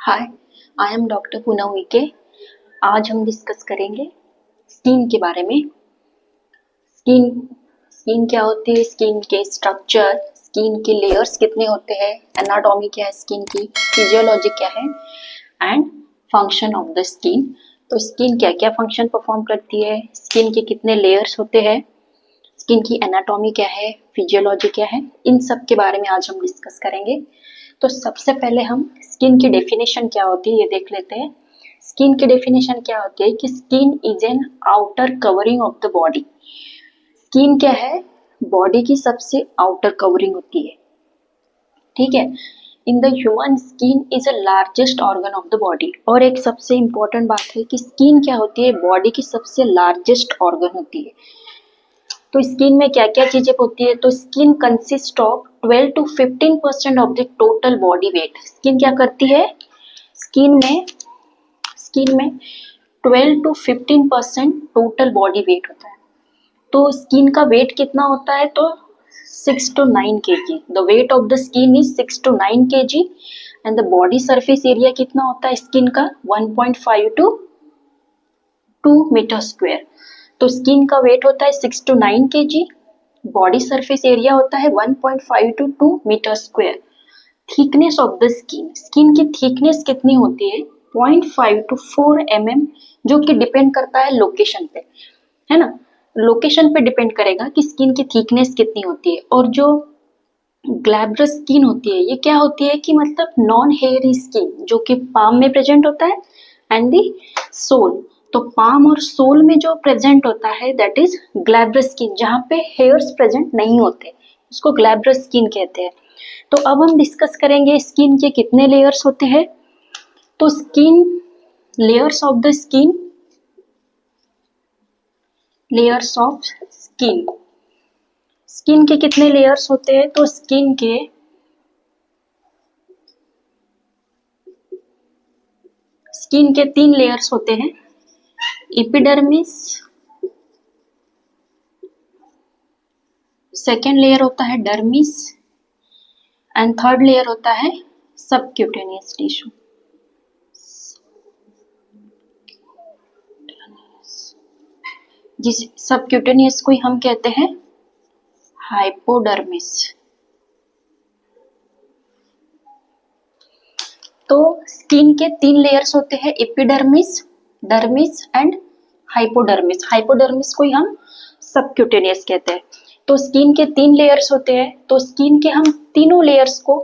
Hi, I am doctor Poonam Uikey. आज हम discuss करेंगे स्किन के बारे में। स्किन स्किन क्या होती है, स्किन के स्ट्रक्चर, स्किन के लेयर्स कितने होते हैं, एनाटॉमी क्या है स्किन की, फिजियोलॉजी क्या है and function of the skin. तो स्किन क्या क्या फंक्शन परफॉर्म करती है, स्किन के कितने लेयर्स होते हैं, स्किन की एनाटॉमी क्या है, फिजियोलॉजी क्या है, इन सब के बारे में आज हम डिस्कस करेंगे। तो सबसे पहले हम स्किन की डेफिनेशन क्या होती है ये देख लेते हैं। स्किन की डेफिनेशन क्या होती है कि skin is an outer covering of the body. Skin क्या है, बॉडी की सबसे आउटर कवरिंग होती है, ठीक है। In the human skin is a largest organ of the body. और एक सबसे इंपॉर्टेंट बात है कि स्किन क्या होती है, बॉडी की सबसे लार्जेस्ट ऑर्गन होती है। तो स्किन में क्या क्या चीजें होती है, तो skin consist of 12 to 15% of the total body wait. Skin क्या करती है, स्किन में 12 to 15% टोटल बॉडी वेट होता है। तो स्किन का वेट कितना होता है, तो 6 to 9 kg। The weight of the skin is 6 to 9 kg and the body surface area कितना होता है स्किन का, 1.5 to 2 मीटर स्क्वायर। तो स्किन का वेट होता है 6 to 9 kg, body surface area होता है 1.5 to 2 metre square. Thickness of the skin, skin की थिकनेस कितनी होती है, 0.5 to 4 mm, जो कि डिपेंड करता है लोकेशन पे, है ना। लोकेशन पे डिपेंड करेगा कि स्किन की थिकनेस कितनी होती है। और जो ग्लैब्रस स्किन होती है, ये क्या होती है कि मतलब नॉन हेयरी स्किन, जो कि पाम में प्रेजेंट होता है एंड दी सोल। तो पाम और सोल में जो प्रेजेंट होता है दैट इज ग्लैब्रस स्किन, जहाँ पे हेयर्स प्रेजेंट नहीं होते, उसको ग्लैब्रस स्किन कहते हैं। तो अब हम डिस्कस करेंगे स्किन के कितने लेयर्स होते हैं। तो skin layers of the skin, layers of skin, skin के कितने लेयर्स होते हैं, तो स्किन के 3 लेयर्स होते हैं। एपिडर्मिस, सेकेंड लेयर होता है डर्मिस एंड थर्ड लेयर होता है सबक्यूटेनियस टिश्यू। जिस सबक्यूटेनियस को हम कहते हैं हाइपोडर्मिस। तो स्किन के 3 लेयर्स होते हैं, epidermis, dermis and hypodermis. Hypodermis को ही हम सबक्यूटेनियस कहते हैं। तो स्किन के 3 लेयर्स होते हैं। तो स्किन के हम तीनों लेयर्स को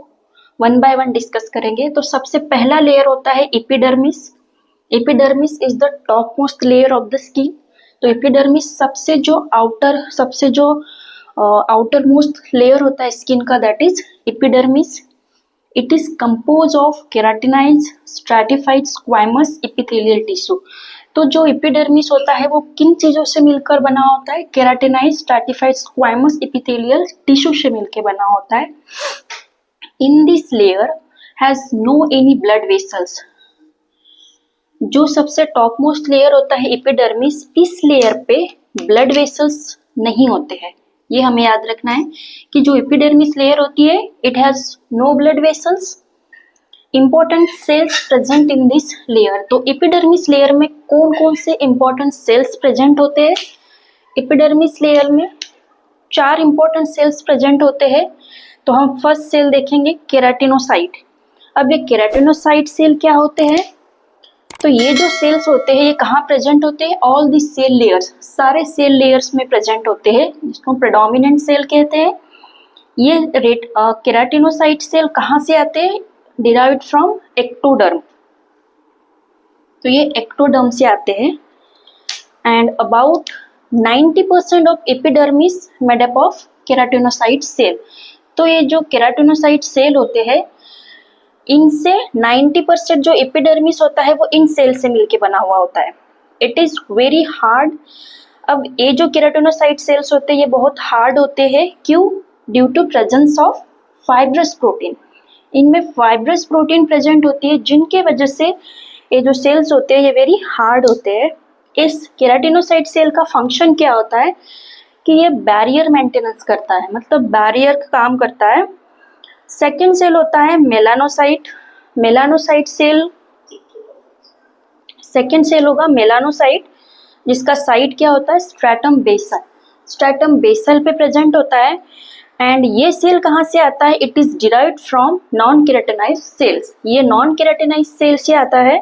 वन बाय वन डिस्कस करेंगे। तो सबसे पहला लेयर होता है epidermis. Epidermis is the top most layer of the skin. तो एपिडर्मिस सबसे जो आउटर मोस्ट लेयर होता है स्किन का, that is epidermis. It is compose of keratinize stratified squamous epithelial tissue. तो जो एपिडर्मिस होता है वो किन चीजों से मिलकर बना होता है, keratinise stratified squamous epithelial tissue से मिलकर बना होता है। In this layer has no any blood vessels. जो सबसे टॉप मोस्ट लेयर होता है एपिडर्मिस, इस लेयर पे ब्लड वेसल्स नहीं होते हैं। ये हमें याद रखना है कि जो एपिडर्मिस लेयर होती है it has no blood vessels. Important cells present in this layer. तो एपिडर्मिस लेयर में कौन कौन से इंपॉर्टेंट सेल्स प्रेजेंट होते हैं, एपिडर्मिस लेयर में 4 इंपॉर्टेंट सेल्स प्रेजेंट होते हैं। तो हम फर्स्ट सेल देखेंगे केराटिनोसाइट। अब ये केराटिनोसाइट सेल क्या होते हैं, तो ये जो सेल्स होते हैं ये कहाँ प्रेजेंट होते हैं, ऑल दी सेल लेयर्स, सारे सेल लेयर्स में प्रेजेंट होते हैं, जिसको प्रेडोमिनेंट सेल कहते हैं। ये केराटिनोसाइट सेल कहाँ से आते हैं, डिराइव्ड फ्रॉम एक्टोडर्म। तो ये एक्टोडर्म से आते हैं। And about 90% of epidermis made up of keratinocyte cell. तो ये जो केराटिनोसाइट सेल होते हैं इनसे 90% जो एपिडर्मिस होता है वो इन सेल से मिलके बना हुआ होता है। It is very hard. अब ये जो केराटिनोसाइट सेल्स होते हैं ये बहुत हार्ड होते हैं, क्यों, due to presence of fibrous protein. इनमें फाइब्रस प्रोटीन प्रेजेंट होती है, जिनके वजह से ये जो सेल्स होते हैं ये वेरी हार्ड होते हैं। इस केराटिनोसाइट सेल का फंक्शन क्या होता है कि ये बैरियर मेंटेनेंस करता है, मतलब बैरियर का काम करता है। सेकेंड सेल होता है melanocyte. Melanocyte cell, second cell होगा मेलानोसाइट, जिसका साइट क्या होता है, स्ट्रैटम बेसल, स्ट्रैटम बेसल पे प्रेजेंट होता है। एंड ये सेल कहाँ से आता है, it is derived from non keratinize cells, ये नॉन केराटिनाइज सेल से आता है।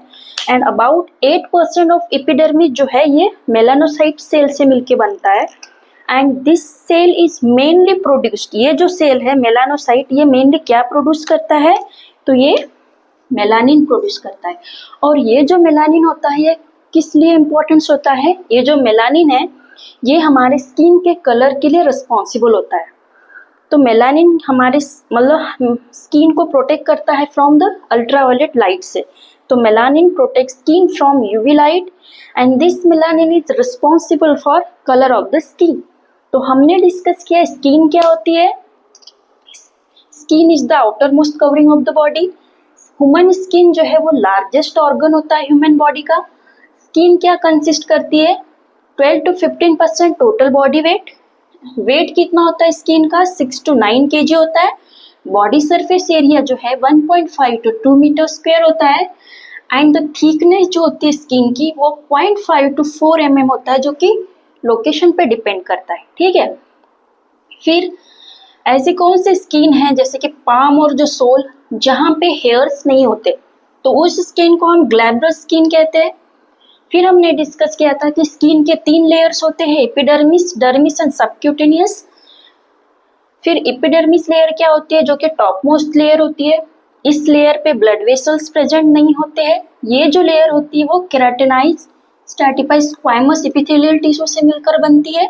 एंड अबाउट 8% ऑफ एपिडर्मिस जो है ये मेलानोसाइट सेल से मिलके बनता है। And this cell is mainly produced, ये जो सेल है मेलानोसाइट, ये मेनली क्या प्रोड्यूस करता है, तो ये मेलानिन प्रोड्यूस करता है। और ये जो मेलानिन होता है ये किस लिए इम्पोर्टेंस होता है, ये जो मेलानिन है ये हमारे स्किन के कलर के लिए रिस्पॉन्सिबल होता है। तो मेलानिन हमारे मतलब स्किन को प्रोटेक्ट करता है फ्रॉम द अल्ट्रावायलेट लाइट से। तो melanin protect skin from UV light and this melanin is responsible for colour of the skin. तो हमने डिस्कस किया स्किन क्या होती है, skin is the outer most covering of the body. Human skin जो है वो लार्जेस्ट ऑर्गन होता है ह्यूमन बॉडी का। स्किन क्या कंसिस्ट करती है, 12 to 15% total body weight. Weight कितना होता है स्किन का, 6 to 9 kg होता है। बॉडी सरफेस एरिया जो है 1.5 to 2 मीटर स्क्वायर होता है। एंड द थिकनेस जो होती है स्किन की वो 0.5 to 4 mm होता है, जो कि लोकेशन पे डिपेंड करता है, ठीक है। फिर ऐसी कौन सी स्किन है, जैसे कि पाम और जो सोल, जहाँ पे हेयर्स नहीं होते, तो उस स्किन को हम ग्लैब्रस स्किन कहते हैं। फिर हमने डिस्कस किया था कि स्किन के 3 लेयर्स होते हैं, एपिडर्मिस, डर्मिस एंड सबक्यूटेनियस। फिर एपिडर्मिस लेयर क्या होती है, जो कि टॉप मोस्ट लेयर होती है। इस लेयर पे ब्लड वेसल्स प्रेजेंट नहीं होते हैं। ये जो लेयर होती है वो केराटिनाइज स्ट्रैटिफाइड स्क्वामस एपिथेलियल टिश्यू से मिलकर बनती है।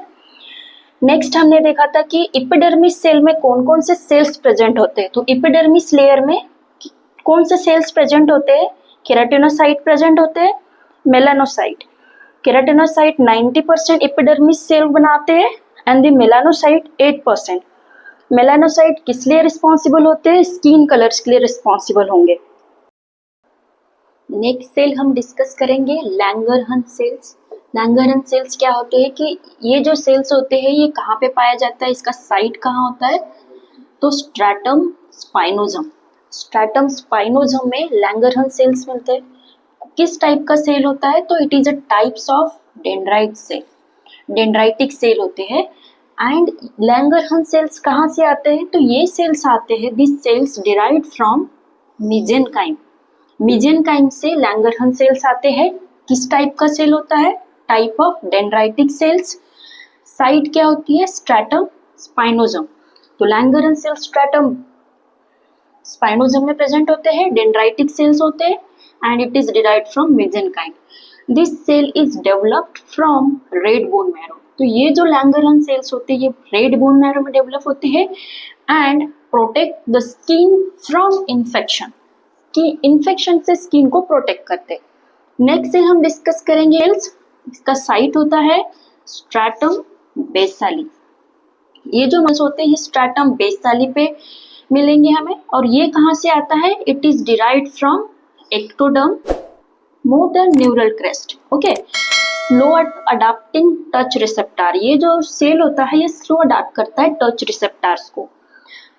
नेक्स्ट हमने देखा था कि एपिडर्मिस सेल में कौन कौन से सेल्स प्रेजेंट होते हैं। तो एपिडर्मिस लेयर में कौन से सेल्स प्रेजेंट होते हैं, केराटिनोसाइट प्रेजेंट होते हैं, मेलानोसाइट। केराटिनोसाइट 90% एपिडर्मिस सेल बनाते हैं एंड द मेलानोसाइट 8%। मेलानोसाइट किस लिए रिस्पॉन्सिबल होते हैं, स्किन कलर्स के लिए रिस्पॉन्सिबल होंगे। नेक्स्ट सेल हम डिस्कस करेंगे लैंगरहंस सेल्स। लैंगरहंस सेल्स क्या होते हैं कि ये जो सेल्स होते हैं ये कहाँ पे पाया जाता है, इसका साइट कहाँ होता है, तो स्ट्रैटम स्पाइनोजम, स्ट्रैटम स्पाइनोजम में लैंगरहंस सेल्स मिलते हैं। किस टाइप का सेल होता है, तो it is a types of dendrite cell, dendritic cell होते हैं। एंड लैंगरहंस सेल्स कहाँ से आते हैं, तो ये सेल्स आते हैं, दिस सेल्स डिराइव्ड फ्रॉम मीजेनकाइम, मीजेनकाइम से लैंगरहंस सेल्स आते हैं। किस टाइप का सेल होता है, type of dendritic sales. Site क्या होती है, स्ट्रैटम स्पाइनोजम। तो लैंगरहंस सेल स्ट्रैटम स्पाइनोजम में प्रेजेंट होते हैं, डेंड्राइटिक सेल्स होते हैं and it is derived from mesenchyme. This cell is developed from red bone marrow. तो ये जो लैंगरहंस सेल्स होते हैं ये रेड बोन मैरो में डेवलप होते हैं and protect the skin from infection, कि इन्फेक्शन से स्किन को प्रोटेक्ट करते हैं। नेक्स्ट सेल हम डिस्कस करेंगे, इसका साइट होता है स्ट्रैटम बेसाली। ये जो मस होते हैं ये स्ट्रैटम बेसाली पे मिलेंगे हमें। और ये कहाँ से आता है, it is derived from ectoderm motor neural crest. Okay, slow adapting touch receptor, ये जो सेल होता है ये स्लो अडाप्ट करता है टच रिसेप्टर्स को।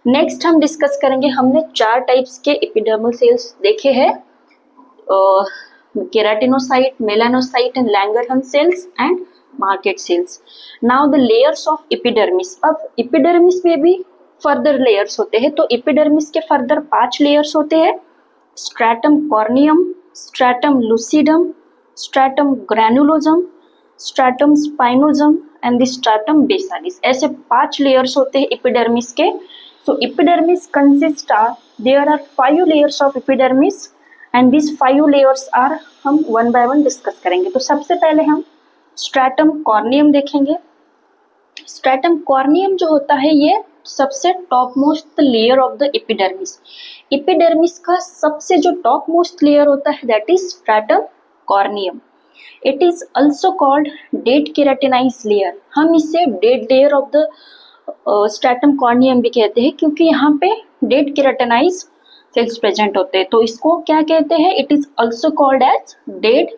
नेक्स्ट हम डिस्कस करेंगे, हमने 4 टाइप्स के एपिडर्मल सेल्स देखे हैं, keratinocyte, melanocyte and Langerhans cells and Merkel cells. Now the layers of epidermis. अब एपिडर्मिस में भी फर्दर लेयर्स होते हैं, तो एपिडर्मिस के फर्दर 5 लेयर्स होते हैं, stratum corneum, stratum lucidum, stratum granulosum, stratum spinosum and the stratum basalis. ऐसे 5 लेयर्स होते हैं एपिडर्मिस के। So epidermis consists of, there are 5 layers of epidermis and these 5 layers are हम one by one डिस्कस करेंगे। तो सबसे पहले हम स्ट्रैटम कॉर्नियम देखेंगे। स्ट्रैटम कॉर्नियम जो होता है ये सबसे top most layer of the epidermis. Epidermis का सबसे जो टॉप मोस्ट लेयर होता है that is stratum corneum. It is also called dead keratinize layer. हम इसे dead layer of the stratum corneum भी कहते हैं, क्योंकि यहाँ पे डेड केराटिनाइज सेल्स प्रेजेंट होते हैं, तो इसको क्या कहते हैं, it is also called as dead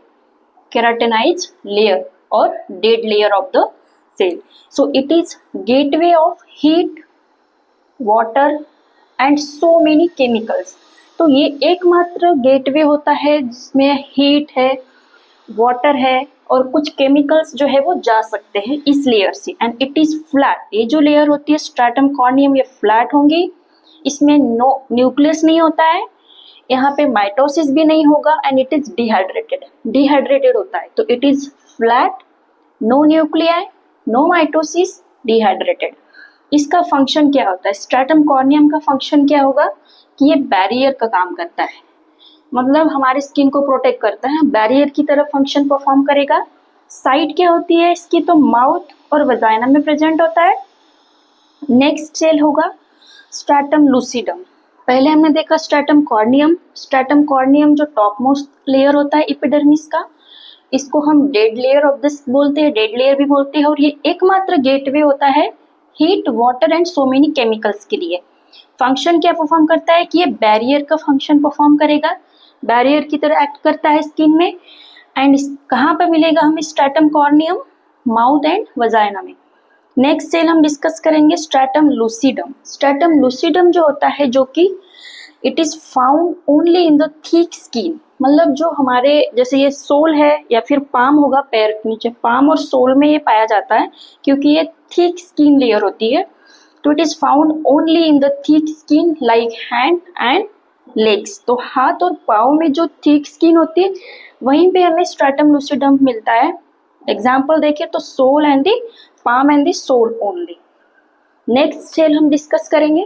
keratinize layer और dead layer of the cell. So it is gateway of heat, water and so many chemicals. तो ये एकमात्र गेटवे होता है जिसमें हीट है, वाटर है और कुछ केमिकल्स जो है वो जा सकते हैं इस लेयर से, एंड इट इज फ्लैट। ये जो लेयर होती है स्ट्रैटम कॉर्नियम, ये फ्लैट होंगी, इसमें नो न्यूक्लियस नहीं होता है, यहाँ पे माइटोसिस भी नहीं होगा, एंड इट इज डिहाइड्रेटेड होता है। तो it is flat, no nuclei, no mitosis, dehydrated. इसका फंक्शन क्या होता है? स्ट्रैटम कॉर्नियम का फंक्शन क्या होगा कि ये बैरियर का काम करता है, मतलब हमारे स्किन को प्रोटेक्ट करता है, बैरियर की तरह फंक्शन परफॉर्म करेगा। साइट क्या होती है इसकी? तो माउथ और वजाइना में प्रेजेंट होता है। नेक्स्ट सेल होगा स्ट्रैटम लूसिडम। पहले हमने देखा स्ट्रैटम कॉर्नियम। स्ट्रैटम कॉर्नियम जो टॉप मोस्ट लेयर होता है एपिडर्मिस का, इसको हम डेड लेयर ऑफ दिस बोलते हैं, डेड लेयर भी बोलते हैं, और ये एकमात्र गेटवे होता है heat, water and so many chemicals के लिए। फंक्शन क्या परफॉर्म करता है कि ये बैरियर का फंक्शन परफॉर्म करेगा, बैरियर की तरह एक्ट करता है स्किन में। एंड कहाँ पर मिलेगा हमें stratum corneum? Mouth and vagina में। नेक्स्ट सेल हम डिस्कस करेंगे स्ट्रैटम लूसिडम। स्ट्रैटम लूसिडम जो होता है, जो कि it is found only in the thick skin, मतलब जो हमारे जैसे ये सोल है या फिर पाम होगा पैर के नीचे, पाम और सोल में ये पाया जाता है क्योंकि ये थिक स्किन लेयर होती है। तो it is found only in the thick skin like hand and legs. तो हाथ और पाँव में जो थिक स्किन होती है वहीं पे हमें स्ट्रैटम लूसिडम मिलता है। एग्जाम्पल देखिए तो sole and the palm and the sole only. Next cell हम डिस्कस करेंगे,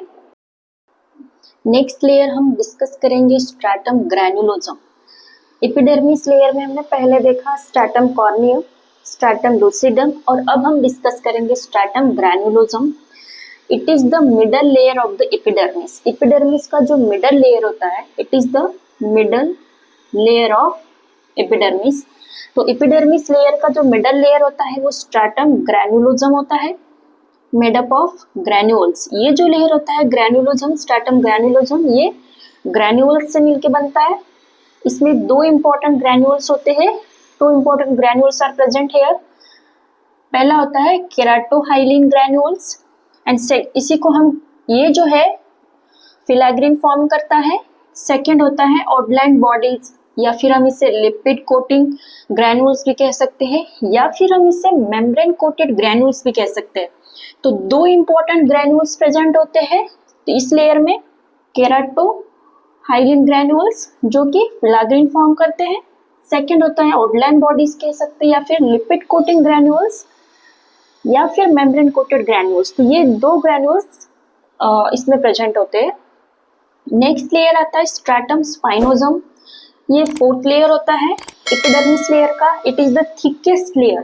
नेक्स्ट लेयर हम डिस्कस करेंगे स्ट्रैटम ग्रैन्युलोसम। एपिडर्मिस लेयर में हमने पहले देखा स्ट्रैटम कॉर्नियम, स्ट्रैटम लूसिडम, और अब हम डिस्कस करेंगे stratum granulosum. It is the middle layer of the epidermis. Epidermis का जो मिडल लेयर होता है, it is the middle layer of epidermis. तो एपिडर्मिस लेयर का जो मिडल लेयर होता है वो स्ट्रैटम ग्रैन्युलोसम होता है, मेड अप ऑफ ग्रैन्यूल्स। ये जो लेयर होता है ग्रैन्युलोसम, स्ट्रैटम ग्रैन्युलोसम, ये ग्रैन्यूल्स से मिलके बनता है। इसमें दो इंपॉर्टेंट ग्रैन्यूल्स होते हैं, two important granules are present here. पहला होता है केराटोहाइलिन ग्रैन्यूल्स, एंड इसी को हम, ये जो है फिलाग्रीन फॉर्म करता है। सेकेंड होता है ऑडलैंड बॉडीज, या फिर हम इसे लिपिड कोटिंग ग्रैन्यूल्स भी कह सकते हैं, या फिर हम इसे मेम्ब्रेन कोटेड ग्रैन्यूल्स भी कह सकते हैं। तो दो इंपॉर्टेंट ग्रैन्यूल्स प्रेजेंट होते हैं तो इस लेयर में, केराटोहाइलिन ग्रैन्यूल्स जो कि फिलाग्रीन फॉर्म करते हैं। सेकेंड होता है ऑडलैंड बॉडीज कह सकते हैं, या फिर लिपिड कोटिंग ग्रैन्यूल्स, या फिर मेम्ब्रेन कोटेड ग्रैन्यूल्स। तो ये दो ग्रैन्यूल्स इसमें प्रेजेंट होते हैं। नेक्स्ट लेयर आता है स्ट्रैटम स्पाइनोसम। ये फोर्थ लेयर होता है एपिडर्मिस लेयर का। It is the thickest layer,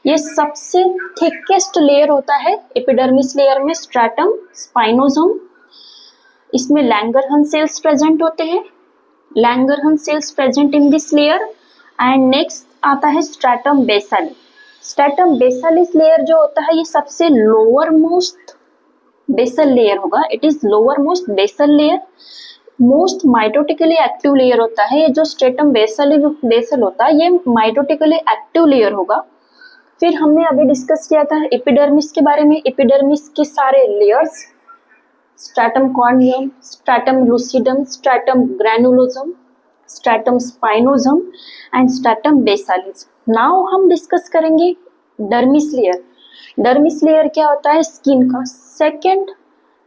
ये सबसे थिकेस्ट लेयर होता है एपिडर्मिस लेयर में, स्ट्रैटम स्पाइनोसम। इसमें लैंगरहंस सेल्स प्रेजेंट होते हैं, Langerhans cells present in this layer. And next आता है stratum basalis. Stratum basalis layer जो होता है ये सबसे लोअर मोस्ट बेसल लेयर होगा। It is lower most basal layer, most mitotically active layer होता है। ये जो स्ट्रैटम बेसल होता है ये माइटोटिकली एक्टिव लेयर होगा। फिर हमने अभी डिस्कस किया था एपिडर्मिस के बारे में, एपिडर्मिस के सारे layers, stratum corneum, stratum lucidum, stratum granulosum, stratum spinosum and stratum basalis. Now हम डिस्कस करेंगे डर्मिस लेयर। डर्मिस लेयर क्या होता है? स्किन का second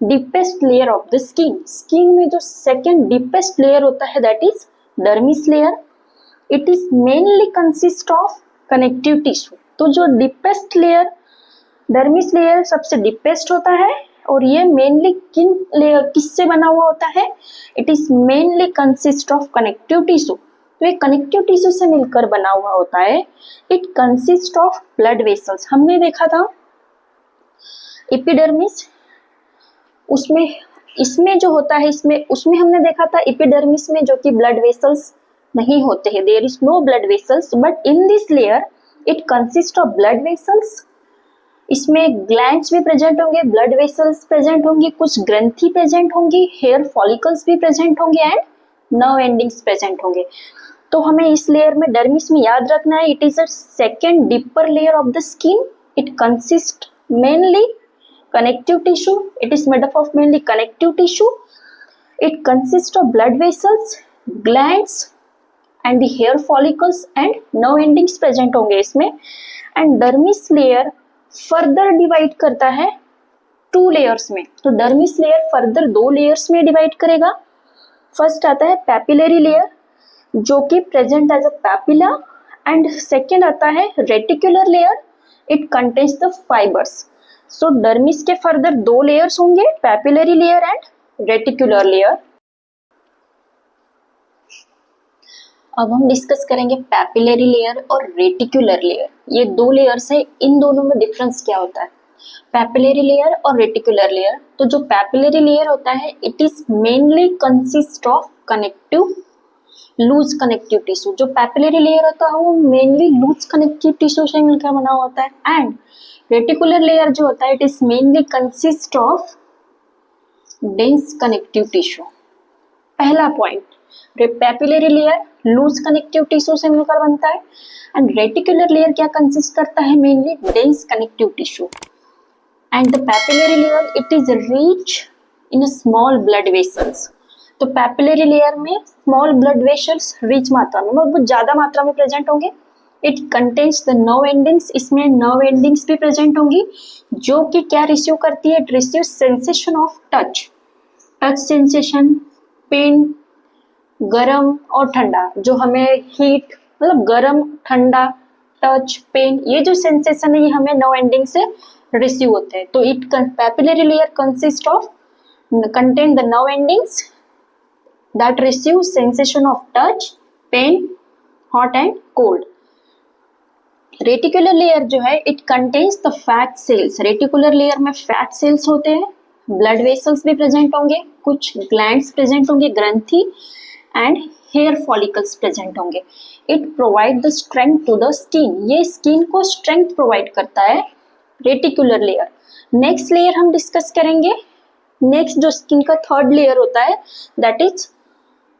deepest layer of the skin. Skin में जो सेकेंड डीपेस्ट लेयर होता है that is dermis layer. It is mainly consist of connective tissue. तो जो डीपेस्ट लेयर, डर्मिस लेयर सबसे डीपेस्ट होता है, और ये मेनली किन लेयर किससे बना हुआ होता है? It is mainly consist of connective tissue. तो ये कनेक्टिव टिश्यू से मिलकर बना हुआ होता है। It consist of blood vessels. हमने देखा था एपिडर्मिस, उसमें इसमें जो होता है उसमें हमने देखा था एपिडर्मिस में जो कि ब्लड वेसल्स नहीं होते हैं, there is no blood vessels, but in this layer it consist of blood vessels. इसमें ग्लैंड्स भी प्रेजेंट होंगे, ब्लड वेसल्स प्रेजेंट होंगी, कुछ ग्रंथि प्रेजेंट होंगी, हेयर फॉलिकल्स भी प्रेजेंट होंगे एंड नर्व एंडिंग्स प्रेजेंट होंगे। तो हमें इस लेयर में डर्मिस में याद रखना है, it is a second deeper layer of the skin. It consist mainly connective tissue, it is made up of mainly connective tissue, It consists of blood vessels, glands and the hair follicles and nerve endings present होंगे इसमें. And dermis layer further divide करता है 2 layers में. तो dermis layer further 2 layers में divide करेगा. First आता है papillary layer जो कि present as a papilla, and second आता है reticular layer. It contains the fibers. So dermis के further 2 layers होंगे, papillary layer and reticular layer. अब हम डिस्कस करेंगे पैपिलरी लेयर और रेटिकुलर लेयर. ये 2 लेयर्स है, इन दोनों में डिफरेंस क्या होता है, पैपिलरी लेयर और रेटिकुलर लेयर. तो जो पैपिलरी लेयर होता है it is mainly consist of connective loose connective tissue. जो पैपिलरी लेयर होता है वो मेनली लूज कनेक्टिव टिश्यू से मिलकर बना होता है. एंड रेटिकुलर लेयर जो होता है it is mainly consist of dense connective tissue. पहला point, papillary layer loose connective tissue से मिलकर बनता है एंड रेटिकुलर लेयर क्या कंसिस्ट करता है, mainly dense connective tissue. And the papillary layer it is rich in small blood vessels. तो papillary layer में स्मॉल ब्लड वेसल्स रिच मात्रा में, बहुत ज्यादा मात्रा में प्रेजेंट होंगे. It contains the nerve endings, इसमें नर्व एंडिंग्स भी प्रेजेंट होंगी जो कि क्या रिसीव करती है, it receive sensation of touch sensation, pain, गरम और ठंडा. जो हमें हीट मतलब गरम ठंडा टच पेन ये जो सेंसेशन है ये हमें नर्व एंडिंग से रिसीव होते हैं. तो it papillary layer consist of contain the nerve endings that receive sensation of touch pain hot and cold. Reticular layer जो है it contains the fat cells. Reticular layer में फैट सेल्स होते हैं, blood vessels भी present होंगे, कुछ glands present होंगे, ग्रंथि एंड हेयर फॉलिकल्स प्रेजेंट होंगे. It provide the strength to the skin. ये स्किन को स्ट्रेंथ प्रोवाइड करता है रेटिकुलर लेयर. नेक्स्ट लेयर हम डिस्कस करेंगे. नेक्स्ट जो स्किन का थर्ड लेयर होता है दैट इज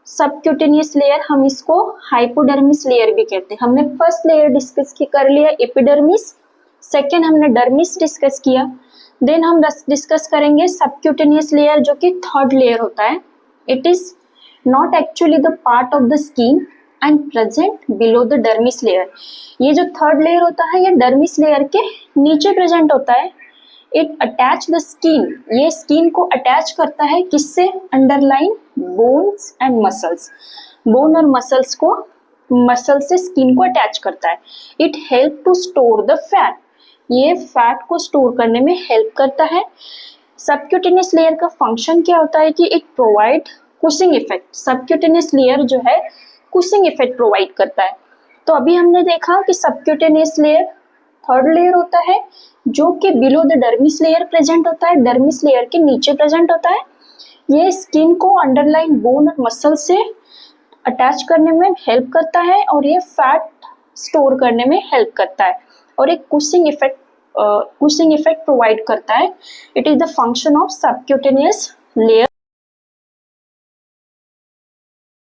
सबक्यूटेनियस लेयर. हम इसको हाइपोडर्मिस लेयर भी कहते हैं. हमने फर्स्ट लेयर डिस्कस कर लिया एपिडर्मिस, सेकेंड हमने डर्मिस डिस्कस किया. देन हम डिस्कस करेंगे सबक्यूटेनियस लेयर जो कि थर्ड लेयर होता है. It is not actually the part of the skin and present below the dermis layer. ये जो थर्ड लेयर होता है ये डर्मिस लेयर के नीचे प्रेजेंट होता है. इट अटैच द स्किन, ये स्किन को अटैच करता है किससे, underline bones and muscles. Bone और मसल्स को, मसल से स्किन को अटैच करता है. It help to store the fat, ये फैट को स्टोर करने में हेल्प करता है. सबक्यूटेनियस लेयर का फंक्शन क्या होता है कि it provide Cushing effect. Subcutaneous layer जो है कुशिंग इफेक्ट प्रोवाइड करता है. तो अभी हमने देखा कि सबक्यूटेनियस लेयर थर्ड लेयर होता है जो कि below the dermis layer present होता है, डर्मिस लेयर के नीचे प्रेजेंट होता है. ये स्किन को अंडरलाइन बोन और मसल से अटैच करने में हेल्प करता है और ये फैट स्टोर करने में हेल्प करता है और एक कुशिंग इफेक्ट प्रोवाइड करता है. It is the function of subcutaneous layer.